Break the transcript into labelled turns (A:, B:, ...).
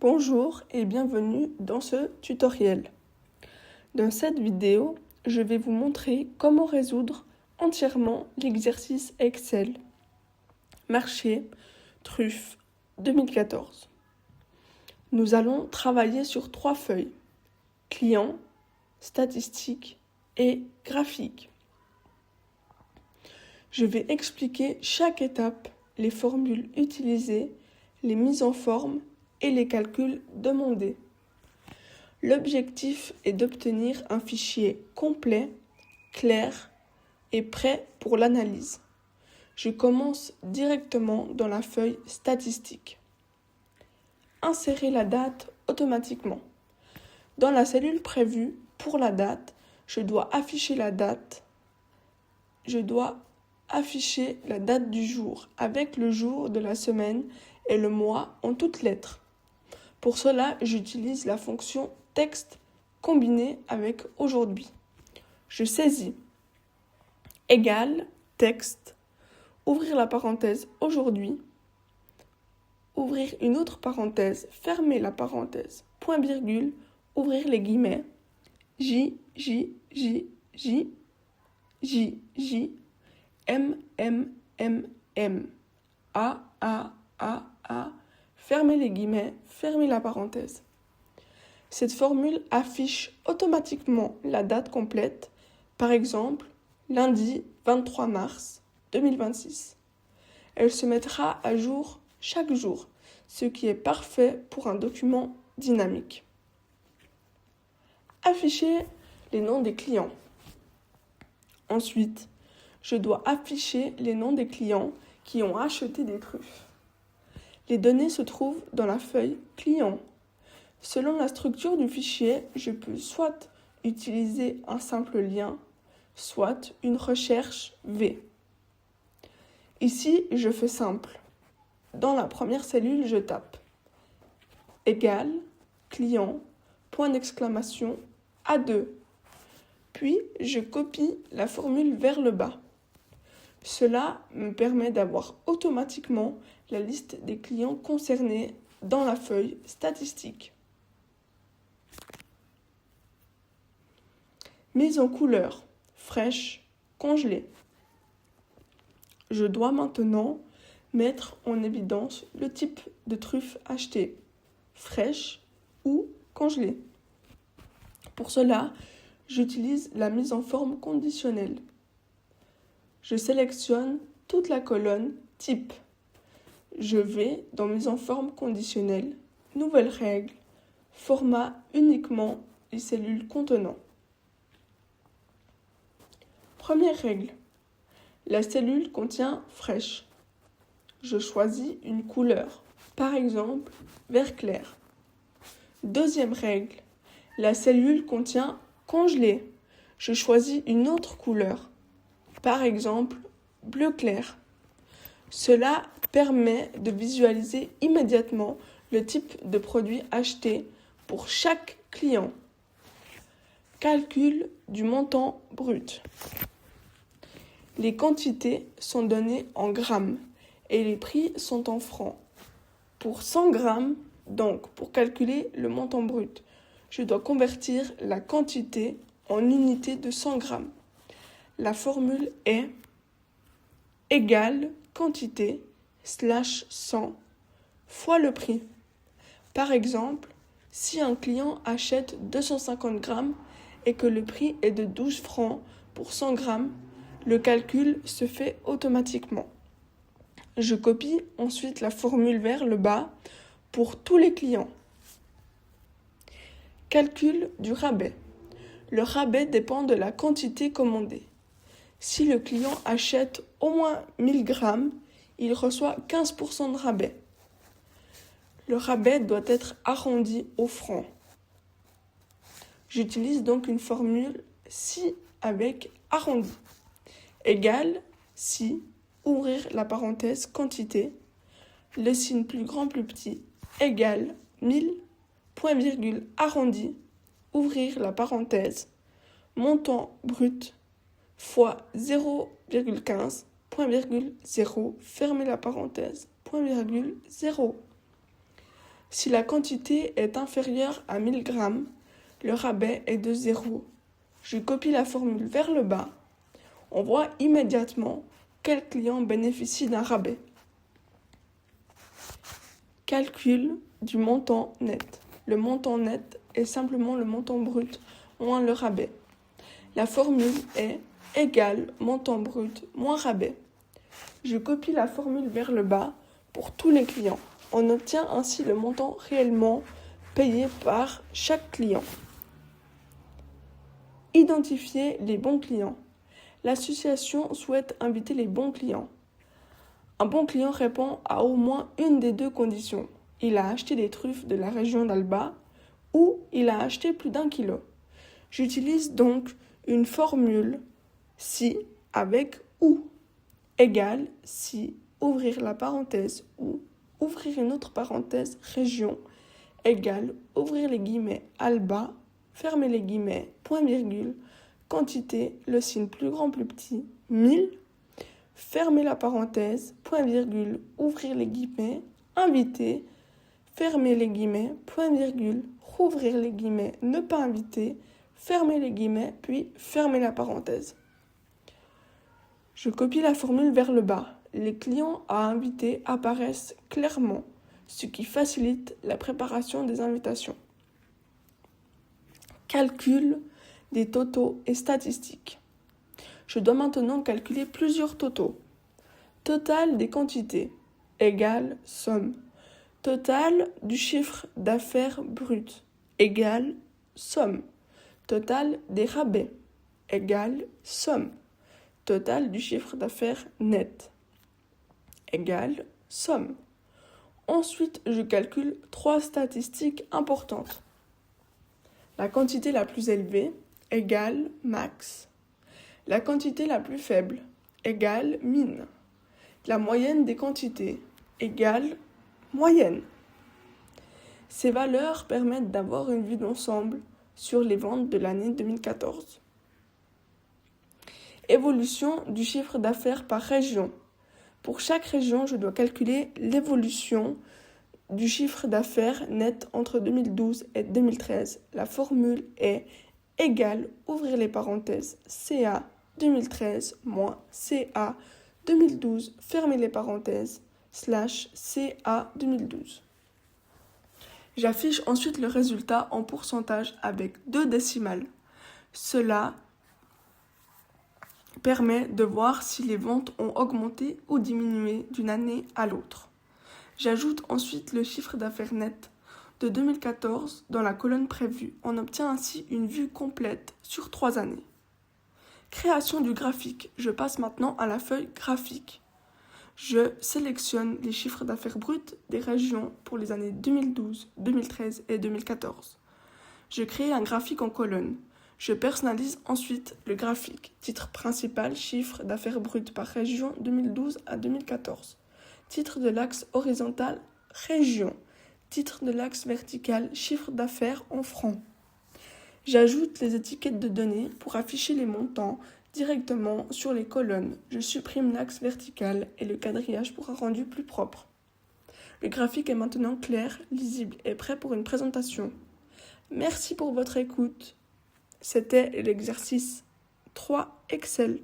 A: Bonjour et bienvenue dans ce tutoriel. Dans cette vidéo, je vais vous montrer comment résoudre entièrement l'exercice Excel. Marché, truffe, 2014. Nous allons travailler sur 3 feuilles, client, statistiques et graphique. Je vais expliquer chaque étape, les formules utilisées, les mises en forme et les calculs demandés. L'objectif est d'obtenir un fichier complet, clair et prêt pour l'analyse. Je commence directement dans la feuille statistique. Insérer la date automatiquement. Dans la cellule prévue pour la date, je dois afficher la date du jour avec le jour de la semaine et le mois en toutes lettres. Pour cela, j'utilise la fonction texte combinée avec aujourd'hui. Je saisis égale texte, ouvrir la parenthèse aujourd'hui, ouvrir une autre parenthèse, fermer la parenthèse, point virgule, ouvrir les guillemets, J, J, J, J, J, J, M, M, M, M, A, A, fermez les guillemets, fermez la parenthèse. Cette formule affiche automatiquement la date complète, par exemple, lundi 23 mars 2026. Elle se mettra à jour chaque jour, ce qui est parfait pour un document dynamique. Afficher les noms des clients. Ensuite, je dois afficher les noms des clients qui ont acheté des truffes. Les données se trouvent dans la feuille client. Selon la structure du fichier, je peux soit utiliser un simple lien, soit une recherche V. Ici, je fais simple. Dans la première cellule, je tape égal, client, point d'exclamation, A2. Puis, je copie la formule vers le bas. Cela me permet d'avoir automatiquement la liste des clients concernés dans la feuille statistique. Mise en couleur, fraîche, congelée. Je dois maintenant mettre en évidence le type de truffe achetée, fraîche ou congelée. Pour cela, j'utilise la mise en forme conditionnelle. Je sélectionne toute la colonne type. Je vais dans mise en forme conditionnelle, nouvelle règle, format uniquement les cellules contenant. Première règle. La cellule contient fraîche. Je choisis une couleur, par exemple vert clair. Deuxième règle. La cellule contient congelé. Je choisis une autre couleur, par exemple bleu clair. Cela permet de visualiser immédiatement le type de produit acheté pour chaque client. Calcul du montant brut. Les quantités sont données en grammes et les prix sont en francs. Pour 100 grammes, donc pour calculer le montant brut, je dois convertir la quantité en unités de 100 grammes. La formule est égale quantité / 100 fois le prix. Par exemple, si un client achète 250 grammes et que le prix est de 12 francs pour 100 grammes, le calcul se fait automatiquement. Je copie ensuite la formule vers le bas pour tous les clients. Calcul du rabais. Le rabais dépend de la quantité commandée. Si le client achète au moins 1000 grammes, il reçoit 15% de rabais. Le rabais doit être arrondi au franc. J'utilise donc une formule si avec arrondi. Égal si, ouvrir la parenthèse quantité, le signe plus grand plus petit, égal 1000, point virgule arrondi, ouvrir la parenthèse, montant brut, fois 0,15, point virgule 0, fermer la parenthèse, point virgule 0. Si la quantité est inférieure à 1000 grammes, le rabais est de 0. Je copie la formule vers le bas. On voit immédiatement quel client bénéficie d'un rabais. Calcul du montant net. Le montant net est simplement le montant brut moins le rabais. La formule est égale montant brut moins rabais. Je copie la formule vers le bas pour tous les clients. On obtient ainsi le montant réellement payé par chaque client. Identifier les bons clients. L'association souhaite inviter les bons clients. Un bon client répond à au moins une des deux conditions. Il a acheté des truffes de la région d'Alba ou il a acheté plus d'1 kilo. J'utilise donc une formule si avec ou égale si ouvrir la parenthèse ou ouvrir une autre parenthèse région égale ouvrir les guillemets Alba fermer les guillemets point virgule quantité le signe plus grand plus petit 1000 fermer la parenthèse point virgule ouvrir les guillemets invité fermer les guillemets point virgule rouvrir les guillemets ne pas inviter fermer les guillemets puis fermer la parenthèse. Je copie la formule vers le bas. Les clients à inviter apparaissent clairement, ce qui facilite la préparation des invitations. Calcul des totaux et statistiques. Je dois maintenant calculer plusieurs totaux. Total des quantités égale somme. Total du chiffre d'affaires brut égale somme. Total des rabais égale somme. Total du chiffre d'affaires net égale somme. Ensuite, je calcule 3 statistiques importantes. La quantité la plus élevée égale max. La quantité la plus faible égale min. La moyenne des quantités égale moyenne. Ces valeurs permettent d'avoir une vue d'ensemble sur les ventes de l'année 2014. Évolution du chiffre d'affaires par région. Pour chaque région, je dois calculer l'évolution du chiffre d'affaires net entre 2012 et 2013. La formule est égale, ouvrir les parenthèses, CA 2013 moins CA 2012, fermer les parenthèses, slash CA 2012. J'affiche ensuite le résultat en pourcentage avec 2 décimales. Cela permet de voir si les ventes ont augmenté ou diminué d'une année à l'autre. J'ajoute ensuite le chiffre d'affaires net de 2014 dans la colonne prévue. On obtient ainsi une vue complète sur 3 années. Création du graphique. Je passe maintenant à la feuille graphique. Je sélectionne les chiffres d'affaires bruts des régions pour les années 2012, 2013 et 2014. Je crée un graphique en colonne. Je personnalise ensuite le graphique. Titre principal, chiffre d'affaires brut par région 2012 à 2014. Titre de l'axe horizontal, région. Titre de l'axe vertical, chiffre d'affaires en francs. J'ajoute les étiquettes de données pour afficher les montants directement sur les colonnes. Je supprime l'axe vertical et le quadrillage pour un rendu plus propre. Le graphique est maintenant clair, lisible et prêt pour une présentation. Merci pour votre écoute. C'était l'exercice 3 Excel.